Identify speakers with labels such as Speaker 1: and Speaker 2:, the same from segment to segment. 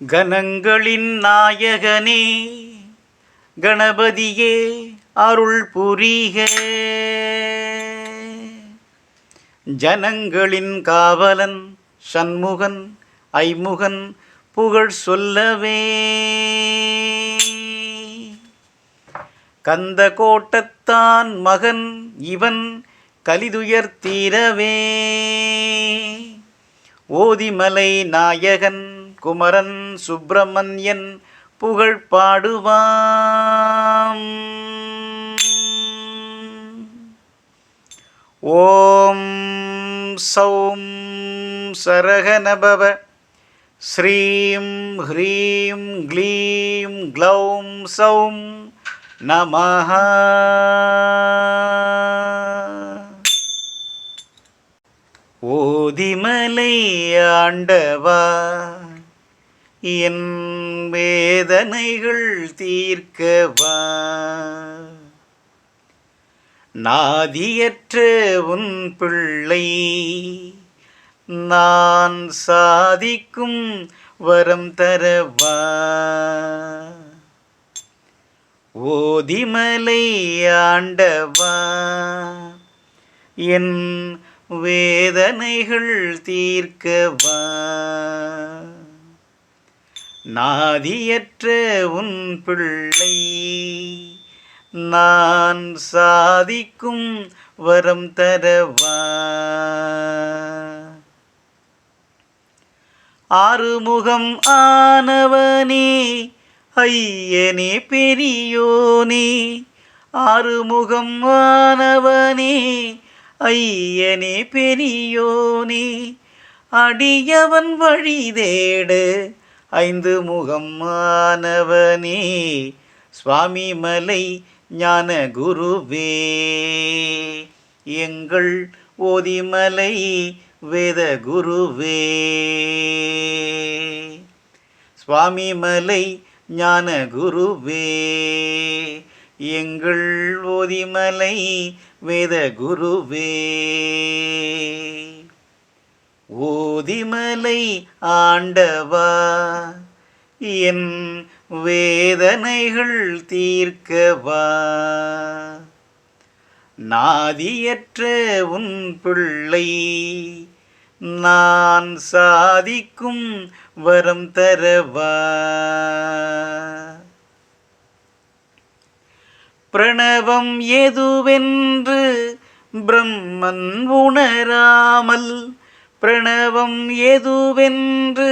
Speaker 1: கணங்களின் நாயகனே கணபதியே அருள் புரிக. ஜனங்களின் காவலன் சண்முகன் ஐமுகன் புகழ் சொல்லவே. கந்த கோட்டத்தான் மகன் இவன் கலிதுயர் தீரவே. ஓதிமலை நாயகன் குமரன் சுப்பிரமணியன் புகழ் பாடுவாம். ஓம் சௌம் சரகணபவ ஸ்ரீம் ஹ்ரீம் க்ளீம் க்ளௌம் சௌம் நமஹ. ஓதிமலை ஆண்டவா என் வேதனைகள் தீர்க்கவா. நாதியற்ற உன் பிள்ளை நான் சாதிக்கும் வரம் தரவா. ஓதிமலை ஆண்டவா என் வேதனைகள் தீர்க்கவா. நாதியற்ற உன் பிள்ளை நான் சாதிக்கும் வரம் தரவா. ஆறுமுகம் ஆனவனே ஐயனே பெரியோனே. ஆறுமுகம் ஆனவனே ஐயனே பெரியோனே. அடியவன் வழி தேடு ஐந்து முகம் ஆனவனே. சுவாமி மலை ஞான குருவே எங்கள் ஓதிமலை வேத குருவே. சுவாமி மலை ஞான குருவே எங்கள் ஓதிமலை வேத குருவே. ஓதிமலை ஆண்டவா என் வேதனைகள் தீர்க்கவா. நாதியற்ற உன் பிள்ளை நான் சாதிக்கும் வரம் தரவா. பிரணவம் எதுவென்று பிரம்மன் உணராமல். பிரணவம் எதுவென்று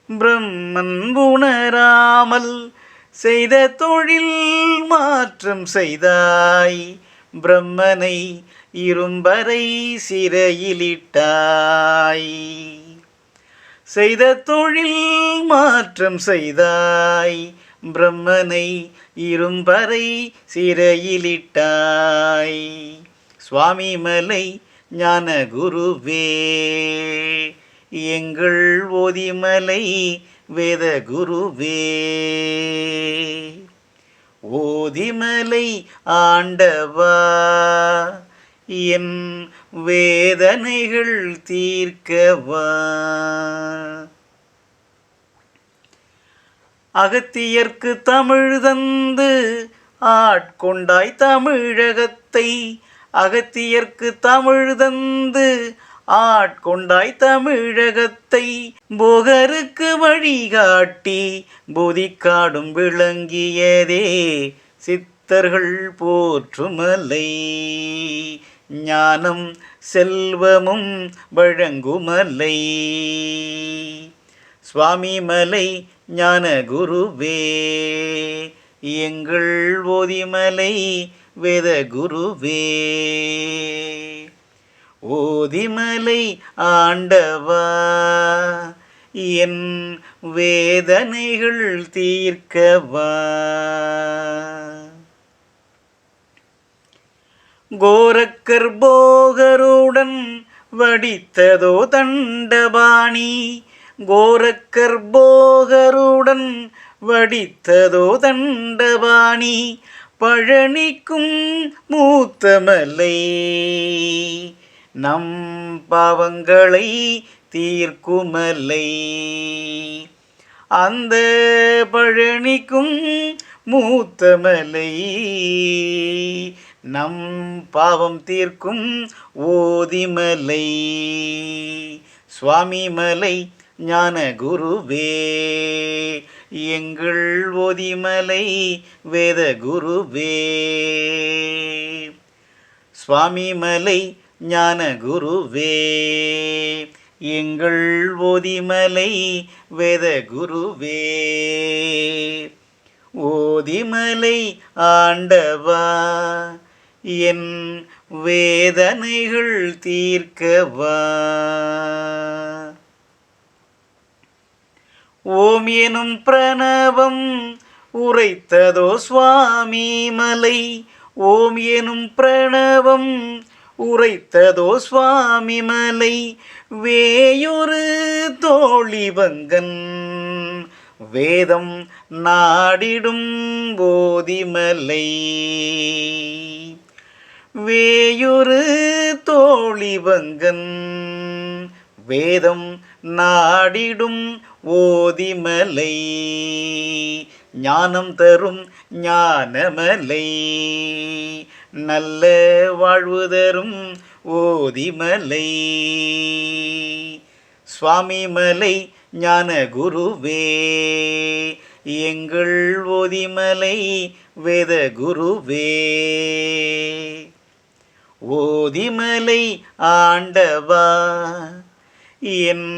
Speaker 1: பிரம்மன் உணராமல். செய்த தொழில் மாற்றம் செய்தாய் பிரம்மனை இரும்பரை சிறையிலிட்டாய். செய்த தொழில் மாற்றம் செய்தாய் பிரம்மனை இரும்பரை சிறையிலிட்டாய். சுவாமி மலை ஞான குருவே எங்கள் ஓதிமலை வேத குருவே. ஓதிமலை ஆண்டவா என் வேதனைகள் தீர்க்கவா. அகத்தியர்க்கு தமிழ் தந்து ஆட்கொண்டாய் தமிழகத்தை. அகத்தியர்க்கு தமிழ் தந்து ஆட்கொண்டாய் தமிழகத்தை. போகருக்கு வழிகாட்டி போதிக்காடும் விளங்கியதே சித்தர்கள் போற்றுமலை. ஞானம் செல்வமும் வழங்குமலை. சுவாமி மலை ஞான குருவே எங்கள் ஓதிமலை வேத குருவே. ஓதிமலை ஆண்டவா என் வேதனைகள் தீர்க்கவா. கோரக்கர் போகருடன் வடித்ததோ தண்டபாணி. கோரக்கர் போகருடன் வடித்ததோ தண்டபாணி. பழனிக்கும் மூத்தமலை நம் பாவங்களை தீர்க்குமலை. அந்த பழனிக்கும் மூத்தமலை, நம் பாவம் தீர்க்கும் ஓதிமலை. சுவாமி மலை ஞான குருவே, எங்கள் ஓதிமலை வேத குருவே. சுவாமி மலை ஞான குருவே, எங்கள் ஓதிமலை வேத குருவே. ஓதிமலை ஆண்டவா, என் வேதனைகள் தீர்க்கவா. ஓம் எனும் பிரணவம் உரைத்ததோ சுவாமி மலை, ஓம் எனும் பிரணவம் உரைத்ததோ சுவாமி மலை. வேயொரு தோழிவங்கன் வேதம் நாடிடும் போதிமலை, வேயொரு தோழிவங்கன் வேதம் நாடிடும் ஓதிமலை. ஞானம் தரும் ஞானமலை, நல்ல வாழ்வு தரும் ஓதிமலை. சுவாமி மலை ஞான குருவே, எங்கள் ஓதிமலை வேத குருவே. ஓதிமலை ஆண்டவா, என்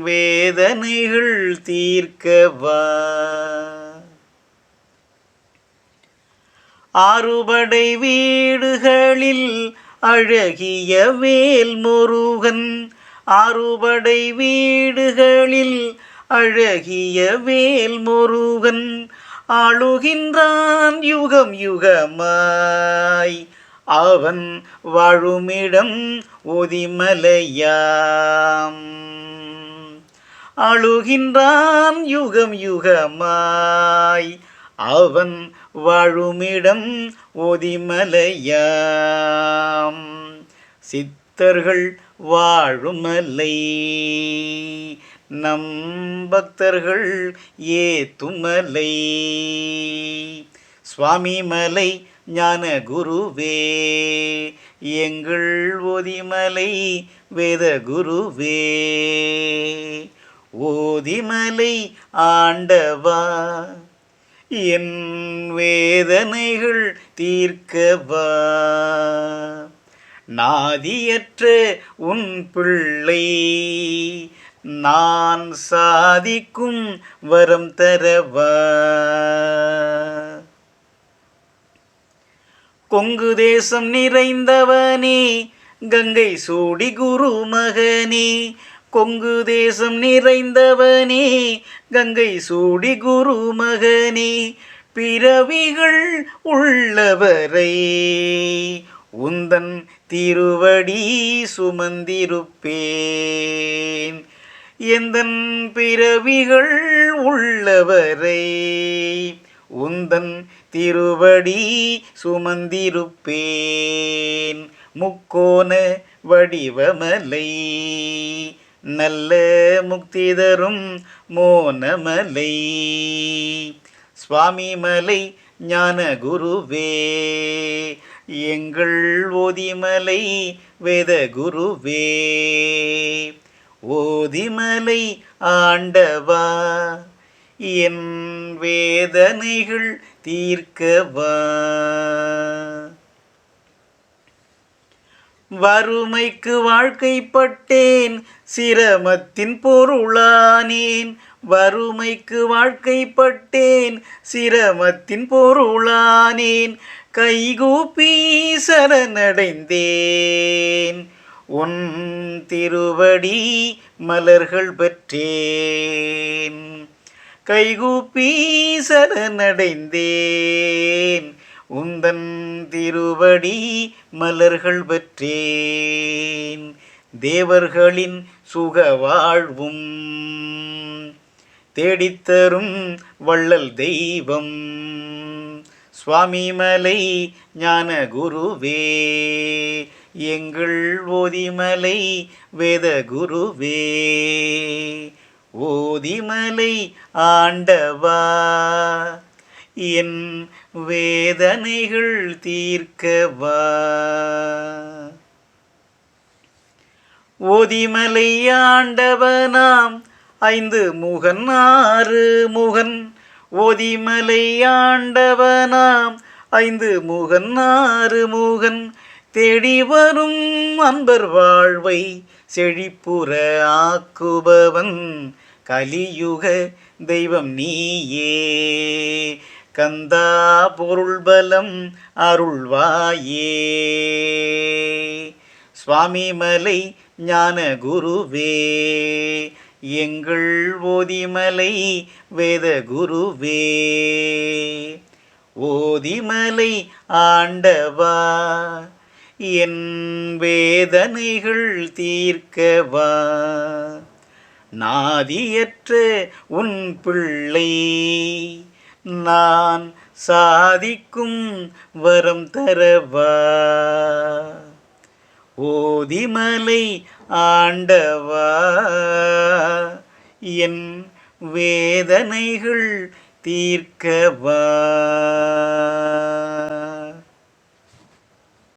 Speaker 1: வேதனைகள் தீர்க்கவா. ஆறுபடை வீடுகளில் அழகிய வேல் முருகன், ஆறுபடை வீடுகளில் அழகிய வேல் முருகன். ஆளுகின்றான் யுகம் யுகமாய், அவன் வாழுமிடம் ஓதிமலையாம். அழுகின்றான் யுகம் யுகமாய், அவன் வாழுமிடம் ஓதிமலையாம். சித்தர்கள் வாழுமலை, நம் பக்தர்கள் ஏத்துமலை. சுவாமி மலை ஞான குருவே, எங்கள் ஓதிமலை வேத குருவே. ஓதிமலை ஆண்டவா, என் வேதனைகள் தீர்க்கவா. நாதியற்ற உன் பிள்ளை, நான் சாதிக்கும் வரம் தரவா. கொங்கு தேசம் நிறைந்தவனே, கங்கை சூடி குரு மகனே. கொங்கு தேசம் நிறைந்தவனே, கங்கை சூடி குரு மகனே. பிறவிகள் உள்ளவரை உந்தன் திருவடி சுமந்திருப்பேன். எந்தன் பிறவிகள் உள்ளவரை உந்தன் திருவடி சுமந்திருப்பேன். முக்கோண வடிவமலை, நல்ல முக்தி தரும் மோனமலை. சுவாமி மலை ஞான குருவே, எங்கள் ஓதிமலை வேத குருவே. ஓதிமலை ஆண்டவா, என் வேதனைகள் தீர்க்கவா. வறுமைக்கு வாழ்க்கைப்பட்டேன், சிரமத்தின் பொருளானேன். வறுமைக்கு வாழ்க்கைப்பட்டேன், சிரமத்தின் பொருளானேன். கைகூப்பி சரணடைந்தேன், உன் திருவடி மலர்கள் பெற்றேன். கைகூப்பி சரணடைந்தேன், உந்தன் திருவடி மலர்கள் பெற்றேன். தேவர்களின் சுக வாழ்வும் தேடித்தரும் வள்ளல் தெய்வம். சுவாமி மலை ஞான குருவே, எங்கள் ஓதிமலை வேத குருவே. ஓதிமலை ஆண்டவா என் வேதனைகள் தீர்க்கவா. ஓதிமலை ஆண்டவனாம் ஐந்து முகன் ஆறு முகன். ஓதிமலை ஆண்டவனாம் ஐந்து முகன் ஆறு முகன். தேடி வரும் அன்பர் வாழ்வை செழிப்புற ஆக்குபவன் கலியுக தெய்வம் நீயே. கந்தா பொருள்பலம் அருள்வாயே. சுவாமிமலை ஞான குருவே எங்கள் ஓதிமலை வேத குருவே. ஓதிமலை ஆண்டவா என் வேதனைகள் தீர்க்கவா. நாதியற்ற உன் பிள்ளை நான் சாதிக்கும் வரம் தரவா. ஓதிமலை ஆண்டவா என் வேதனைகள் தீர்க்கவா.